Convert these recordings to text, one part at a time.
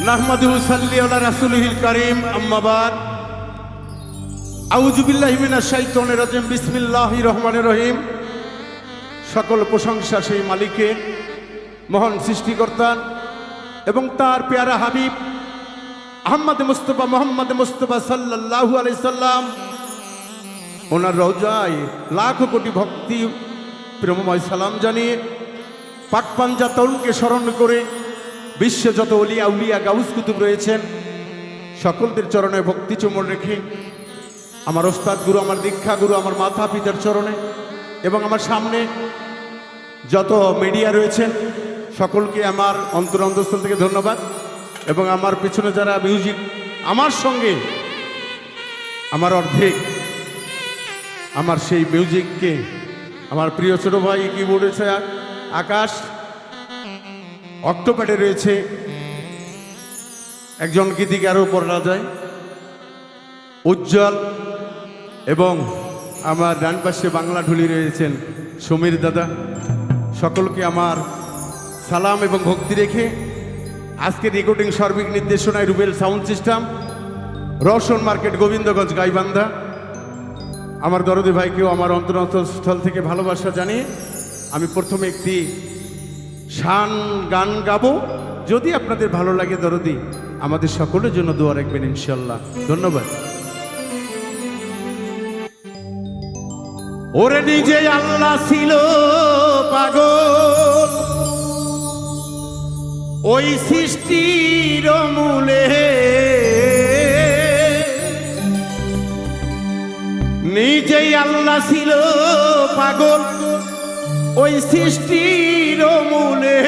নাহমাদুহু সাল্লি আলা রাসূলিহিল কারীম আম্মা বাদ আউযু বিল্লাহি মিনাশ শাইতানির রাজিম বিসমিল্লাহির রহমানির রহিম। সকল প্রশংসা সেই মালিকের, মহান সৃষ্টিকর্তার এবং তার পেয়ারা হাবিব মোহাম্মদ মুস্তাফা সাল্লাল্লাহু আলাইহি সাল্লাম ওনার রওজায় লাখো কোটি ভক্তি প্রেমময় সালাম জানিয়ে পাক পাঞ্জা তরুণকে স্মরণ করে বিশ্বে যত ওলিয়া উলিয়া গাউস কুতুব রয়েছেন সকলদের চরণে ভক্তি চুম্বন রেখে আমার ওস্তাদ গুরু, আমার দীক্ষা গুরু, আমার মাতা পিতার চরণে এবং আমার সামনে যত মিডিয়া রয়েছেন সকলকে আমার অন্তরস্থল থেকে ধন্যবাদ। এবং আমার পিছনে যারা মিউজিক আমার সঙ্গে আমার অর্ধেক আমার সেই মিউজিককে আমার প্রিয় ছোট ভাই কিবোর্ডে আকাশ, অক্টোপ্যাডে রয়েছে একজন গীতিকারও পড়া যায় উজ্জ্বল, এবং আমার ডান পাশে বাংলা ঢুলি রয়েছেন সমীর দাদা। সকলকে আমার সালাম এবং ভক্তি রেখে আজকে রেকর্ডিং সার্বিক নির্দেশনায় Rubel sound system, Roshan market, Gobindaganj, Gaibandha. আমার দরদি ভাইকেও আমার অন্তরস্থল থেকে ভালোবাসা জানিয়ে আমি প্রথমে একটি শান গান গাবো। যদি আপনাদের ভালো লাগে দরদি, আমাদের সকলের জন্য দোয়া রাখবেন ইনশাল্লাহ। ধন্যবাদ। ওরে নিজে আল্লাহ ছিল পাগল ওই সৃষ্টির মূলে, নিজেই আল্লাহ ছিল পাগল ওই সৃষ্টির মূলে।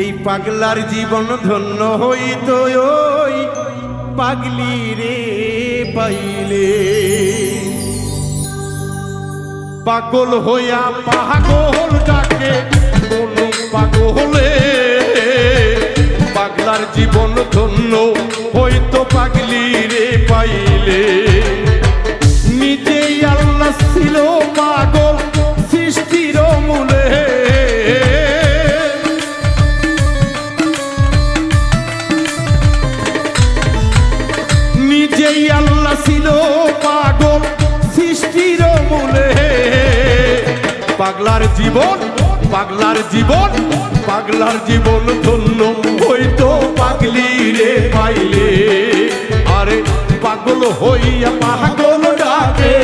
এই পাগলার জীবন ধন্য হইত ওই পাগলি রে পাইলে। পাগল হইয়া পাগল ডাকে কোন পাগলে, পাগলার জীবন ধন্য হইতো পাগলি রে পাইলে। নিজেই আল্লাহ ছিল পাগল সৃষ্টির মূলে, নিজেই আল্লাহ ছিল পাগল সৃষ্টির মূলে। পাগলার জীবন, পাগলার জীবন, পাগলার জীবন ধন্য হইতো পাগলি রে পাইলে। আরে পাগল হইয়া পাগল ডাকে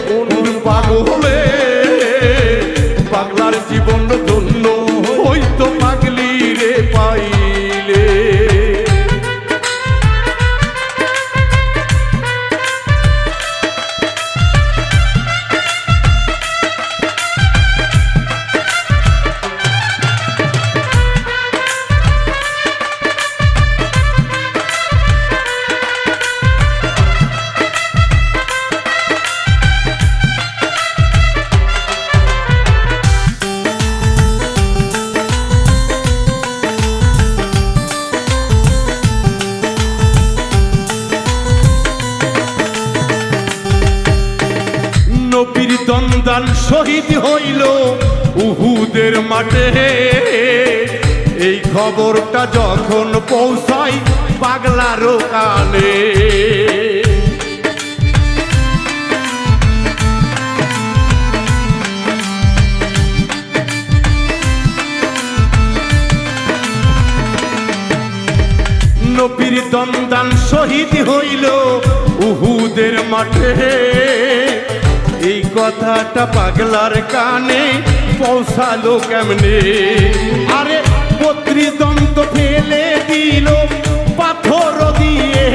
কোন পাগলে, পাগলার জীবন ধন্য হইতো পাগলি রে পাইলে। নবীর দন্দান শহীদ হইল উহুদের মাঠে, এই খবরটা যখন পৌঁছায় পাগলার কানে। নবীর দন্দান শহীদ হইল উহুদের মাঠে, এই কথাটা পাগলার কানে পৌঁছালো কেমনে। আরে 32 দন্ত ফেলে দিল পাথর দিয়ে,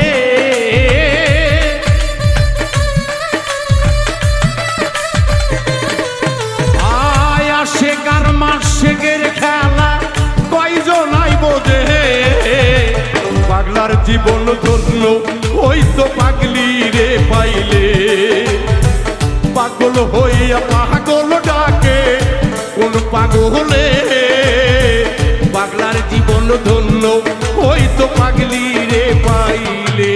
আয় আসে কার মাসের খেলা কয়জন আই বোঝে। পাগলার জীবন ধন্য হইতো পাগলি রে পাইলে। পাগল হইয়া পাগল ডাকে কোন পাগলে, পাগলার জীবন ধন্য হইতো পাগলি রে পাইলে।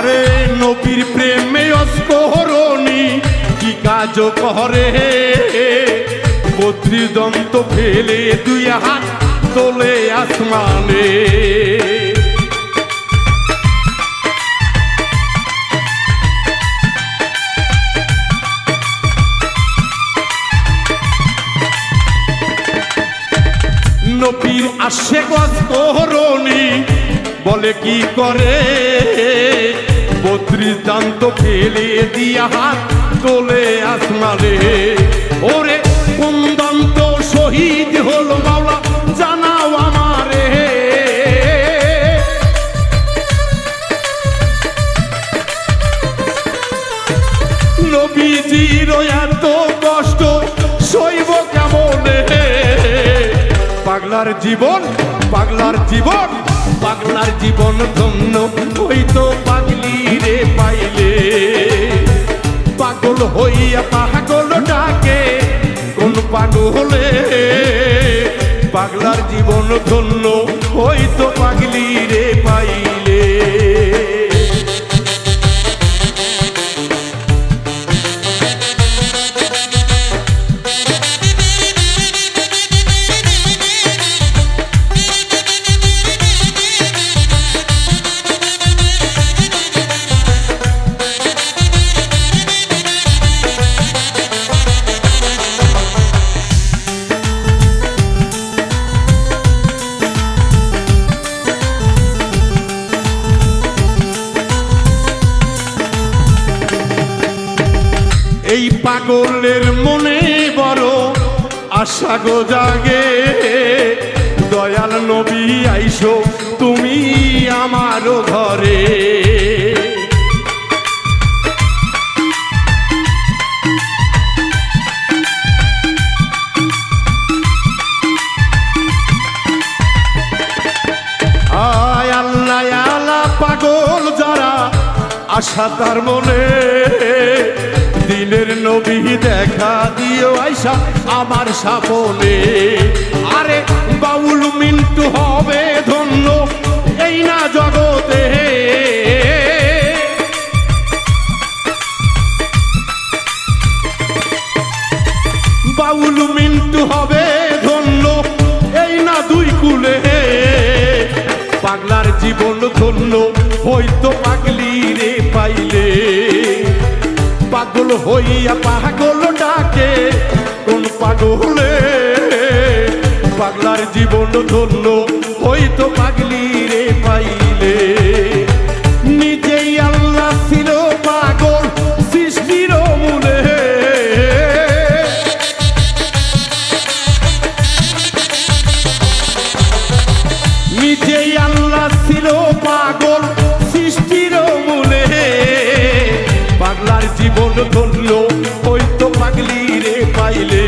আরে নবীর প্রেমে অস্করণী কি কাজ করে, 32 দন্ত ফেলে 2 হাত তোলে আসমানে। নবীর আশেক অস্করণী বলে কি করে, 32 দান্ত ফেলে দিয়া হাত তোলে আসমানে। ওরে কোন দান্ত শহীদ হলো মাওলা জানাও আমারে, নবীজির এত কষ্ট সইব কেমনে। পাগলার জীবন পাগলার জীবন পাগলার জীবন ধন্য হইতো পাগলি রে পাইলে। পাগল হইয়া পাগল ডাকে কোন পাগলে, পাগলার জীবন ধন্য হইতো পাগলি রে পাইলে। এই পাগলের মনে বড় আশা গো জাগে, দয়াল নবী আইসো তুমি আমারও ঘরে। আয় আল্লাহ আল্লাহ পাগল যারা আশা তার মনে, দিনের নবী দেখা দিও আইসা আমার সামনে। আরে বাউল মিন্টু হবে ধন্য এই না জগতে, বাউল মিন্টু হবে ধন্য এই না 2 কুলে। পাগলার জীবন ধন্য হইতো পাগলি রে পাইলে। পাগল হইয়া পাগল ডাকে কোন পাগলে, পাগলার জীবন ধন্য হইতো পাগলি রে পাইলে। নিজেই আল্লাহ ছিল পাগল সৃষ্টির মূলে, নিজেই আল্লাহ ছিল পাগল সৃষ্টির মূলে। পাগলার জীবন ধন্য হইতো পাগলি রে পাইলে।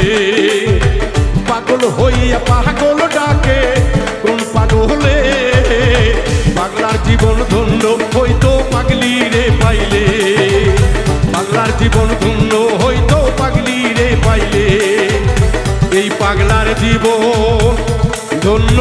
পাগল হইয়া পাগল ডাকে কোন পাগলে, পাগলার জীবন ধন্য হইতো পাগলি রে পাইলে। পাগলার জীবন ধন্য হইতো পাগলি রে পাইলে। এই পাগলার জীবন ধন্য